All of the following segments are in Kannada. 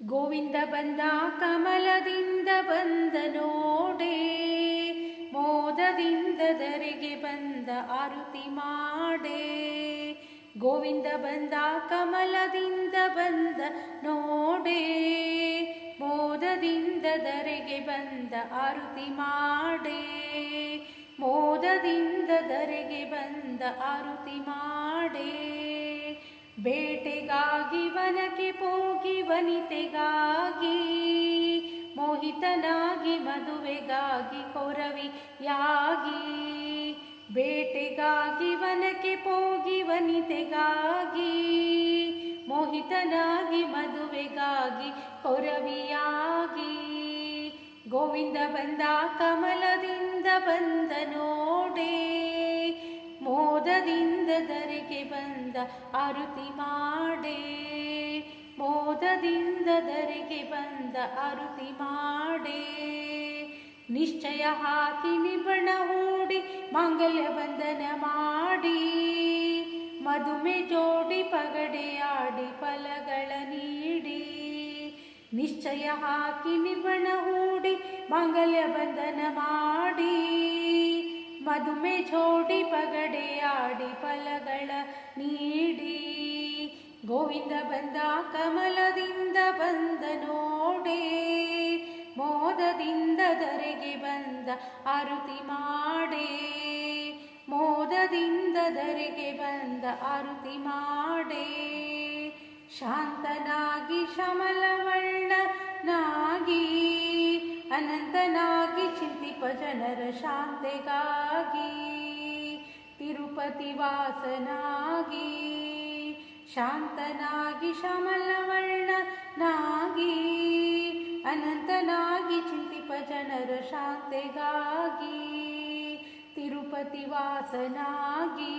ಗೋವಿಂದ ಬಂದ ಕಮಲದಿಂದ ಬಂದ ನೋಡೆ, ಮೋದದಿಂದ ಧರೆಗೆ ಬಂದ ಆರುತಿ ಮಾಡೆ. ಗೋವಿಂದ ಬಂದ ಕಮಲದಿಂದ ಬಂದ ನೋಡೆ, ಮೋದದಿಂದ ಧರೆಗೆ ಬಂದ ಆರುತಿ ಮಾಡೆ. ಮೋದದಿಂದ ಧರೆಗೆ ಬಂದ ಆರುತಿ ಮಾಡೆ. ಬೇಟೆಗಾಗಿ ವನಕ್ಕೆ ಹೋಗಿ ವನಿತೆಗಾಗಿ, ಮೋಹಿತನಾಗಿ ಮದುವೆಗಾಗಿ ಕೊರವಿಯಾಗಿ. ಬೇಟೆಗಾಗಿ ವನಕ್ಕೆ ಹೋಗಿ ವನಿತೆಗಾಗಿ, ಮೋಹಿತನಾಗಿ ಮದುವೆಗಾಗಿ ಕೊರವಿಯಾಗಿ. ಗೋವಿಂದ ಬಂದ ಕಮಲದಿಂದ ಬಂದ ನೋಡೆ, ಮೋದದಿಂದ ಧರೆಗೆ ಬಂದ ಆರುತಿ ಮಾಡೆ. ಮೋದದಿಂದ ಧರೆಗೆ ಬಂದ ಆರುತಿ ಮಾಡೆ. ನಿಶ್ಚಯ ಹಾಕಿ ನಿಬಣ ಹೂಡಿ ಮಾಂಗಲ್ಯ ಬಂಧನ ಮಾಡಿ, ಮದುವೆ ಜೋಡಿ ಪಗಡೆಯಾಡಿ ಫಲಗಳ ನೀಡಿ. ನಿಶ್ಚಯ ಹಾಕಿ ನಿಬಣ ಹೂಡಿ ಮಾಂಗಲ್ಯ ಬಂಧನ ಮಾಡಿ, ಮದುವೆ ಜೋಡಿ ಪಗಡೆಯಾಡಿ ಫಲಗಳ ನೀಡಿ. ಗೋವಿಂದ ಬಂದ ಕಮಲದಿಂದ ಬಂದ ನೋಡೆ, ಮೋದದಿಂದ ಧರೆಗೆ ಬಂದ ಆರುತಿ ಮಾಡೆ. ಮೋದದಿಂದ ಧರೆಗೆ ಬಂದ ಆರುತಿ ಮಾಡೆ. ಶಾಂತನಾಗಿ ಶಮಲವಣ್ಣನಾಗಿ, ಅನಂತನಾಗಿ ಚಿಂತಿಪ ಜನರ ಶಾಂತಿಗಾಗಿ. ತಿರುಪತಿ ವಾಸನಾಗಿ, ಶಾಂತನಾಗಿ ಶಮಲವಣ್ಣನಾಗಿ, ಅನಂತನಾಗಿ ಚಿಂತಿಪ ಜನರ ಶಾಂತಿಗಾಗಿ. ತಿರುಪತಿ ವಾಸನಾಗಿ.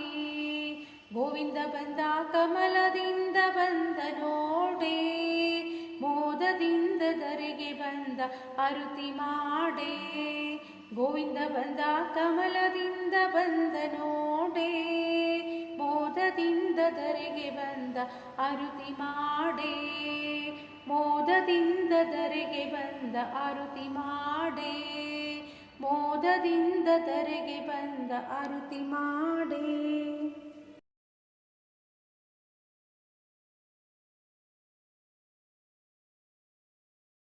ಗೋವಿಂದ ಬಂದ ಕಮಲದಿಂದ ಬಂದ ನೋಡೆ, ಮೋದದಿಂದ ಧರೆಗೆ ಬಂದ ಆರುತಿ ಮಾಡೆ. ಗೋವಿಂದ ಬಂದ ಕಮಲದಿಂದ ಬಂದ ನೋಡೆ, ಮೋದದಿಂದ ಧರೆಗೆ ಬಂದ ಆರುತಿ ಮಾಡೆ. ಮೋದದಿಂದ ಧರೆಗೆ ಬಂದ ಆರುತಿ ಮಾಡೆ. ಮೋದದಿಂದ ಧರೆಗೆ ಬಂದ ಆರುತಿ ಮಾಡೆ.